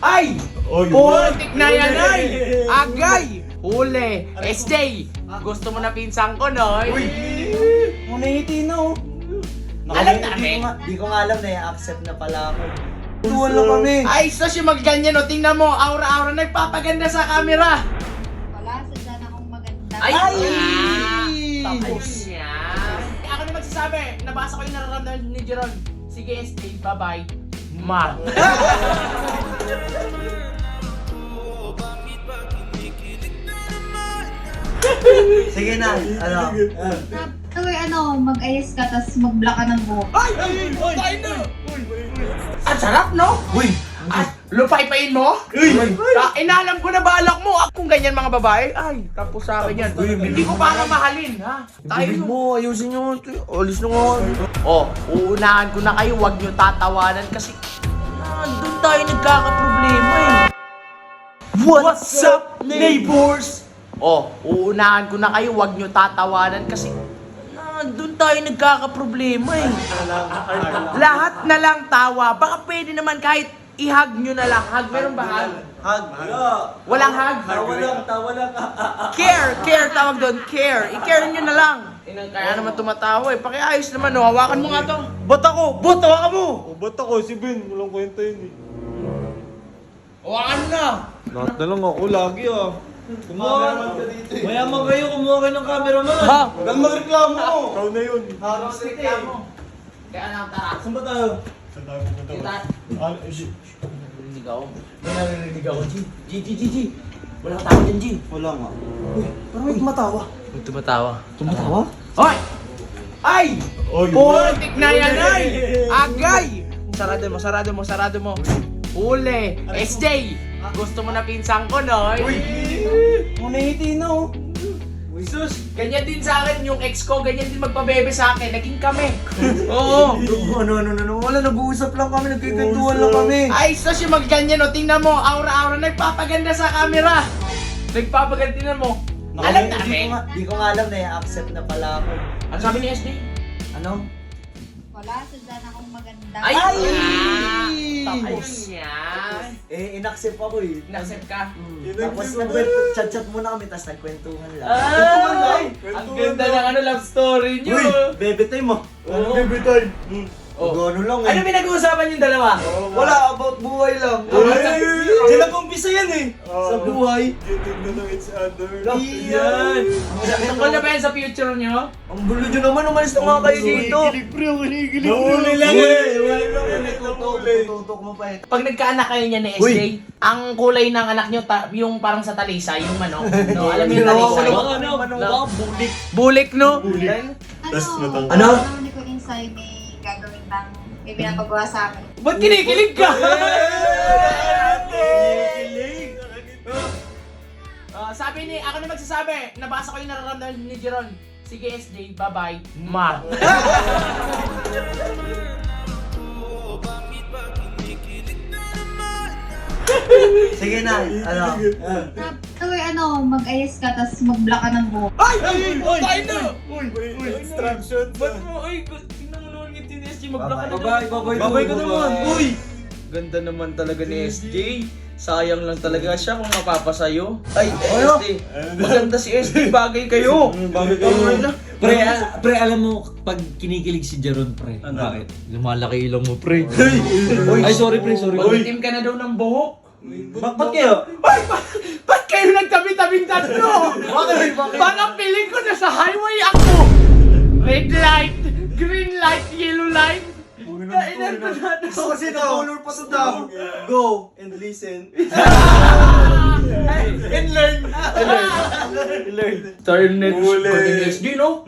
Ay! Oy, Putik na yan ay! Agay! Huli! SJ! Gusto mo na pinsang ko, no? Munahiti na oh. Alam namin. Di ko nga alam na i-accept na pala ako. Tuwan lang kami. Ay, sus yung magganyan, no? Tingnan mo, aura-aura nagpapaganda sa camera! Wala, sadya na akong maganda. Ay! Ay! Tapos yan! Ako na magsasabi, nabasa ko yung nararamdaman ni Jeron. Sige, SJ, bye-bye. Ma! Sige na, ano? Tuloy mag-ayos ka, tapos mag-block ka ng buhok. Ay! Tayo na! Ang sarap, no? Uy! At lupay-payin mo? Inalam ko na balak mo. Kung ganyan mga babae, ay, tapos sa akin yan. Hindi ko para mahalin, ha? Tayo Ibig yun. mo, ayusin nyo. Alis na nga. Oh, uunahan ko na kayo, huwag nyo tatawanan kasi doon tayo nagkakaproblema eh. What's up, neighbors? Oh, uunahan ko na kayo, huwag nyo tatawanan kasi doon tayo nagkakaproblema eh. Lahat na lang tawa. Baka pwede naman kahit i-hug nyo na lang. Hug, meron ba hug? Hug. Walang hug? Tawa lang. Care tawag doon, care. I-care nyo na lang. Kaya naman tumatawa eh. Pakiayos naman, no? Hawakan mo nga to. Ba't ako? Ba't hawakan mo? O, ba't ako? Si Ben, walang kwenta yun eh. Hawakan mo na. Lahat na lang ako, lagi ah. Mayaman kayo, kumuha kayo ng cameraman. Ha? Huwag magreklamo. Ikaw na yun. Harap Reklamo. Kaya lang, tara. Saan ba tayo? Saan tayo pupunta ba? Kita. Ah, shit. Narinig ako. May narinig ako, G. Walang tao dyan, G. Wala nga. Uy, parang may tumatawa. May tumatawa. Tumatawa? Hoy! Ay! Oy, Putik na yan, ay! Agay! Sarado mo. Huli! SJ! Gusto mo na pinsang ko, no? Munahiti na oh. Sus! Ganyan din sa akin yung ex ko, ganyan din magpabebe sa akin. Naging kami. Oo. Ano, wala, nag-uusap lang kami, nagkikwentuhan lang kami. Ay, sus yung magganyan, no? Tingnan mo, aura-aura nagpapaganda sa camera. Tingnan mo. Alam namin. Di ko nga alam na i-accept na pala ako. Ano sabi ni SJ? Ano? Wala, sadya na akong maganda. Ay! Tapos. Tapos yan. In-accept ako eh. Inaccept ka. Tapos chat-chat muna kami, tapos nagkwentuhan lang. Ay! Ang ganda ng love story nyo. Uy! Bebe time mo. Oo. Bebe time. Oh. Ano lang Ano pinag-uusapan yung dalawa? Wala, about buhay lang. Sila pong umpisa yan eh. Sa buhay. Getting to know each other. Iyan. Tungkol na ba yan sa future nyo? Ang gulo nyo naman, umalis na nga kayo dito. Kinikilig. Nahuli lang eh. Tutok mo pa eh. Pag nagkaanak kayo niya ni SJ, Uy. ang kulay ng anak nyo, yung parang sa talisa, yung manok. No, alam mo yung talisa? Bulik, no? Tas matangkad. Ano? Hindi ko inside may gagawin lang. May pinapagawa sa akin. Ba't kinikilig ka? Sabi ni, ako na magsasabi, nabasa ko yung nararamdaman ni Jeron. Sige SJ, bye-bye. Ma. Sige na, ano? Tuloy mag-ayos ka, tapos mag-block ka ng buhok. Ay! Tayo na! Instructions. Ba't mo, tingnan mo naman ngiti ni SJ, mag-block ka na Babay ka naman. Uy! Ganda naman talaga ni SJ. Sayang lang talaga siya kung mapapasayo. Ay, SJ. Maganda si SJ, bagay kayo. Bagay kayo. Pre, alam mo, pag kinikilig si Jeron, pre. Bakit? Lumalaki ilong mo, pre. Ay, sorry, pre, sorry. Mag-itim ka na daw ng buhok. Ba't kayo? Ay, ba't kayo nagtabi-tabing tatlo? Baka piling ko na sa highway ako. Red light, green light, yellow light. Kainan ko na daw. So kasi color pa to daw. Go and listen. And learn. Turn it. SJ, no?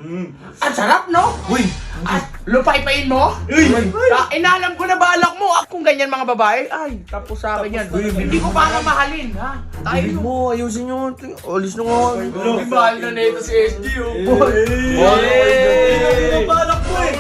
Ang sarap, no? Uy! At lupay-payin mo? Inalam ko na balak mo. Kung ganyan mga babae, ay, tapos sa akin yan. Hindi ko para mahalin, ha? Tayo Ibig yun. mo, ayusin nyo. Alis na nga. Mahal na nito si SJ, oh. Boy! Boy! Balak mo eh.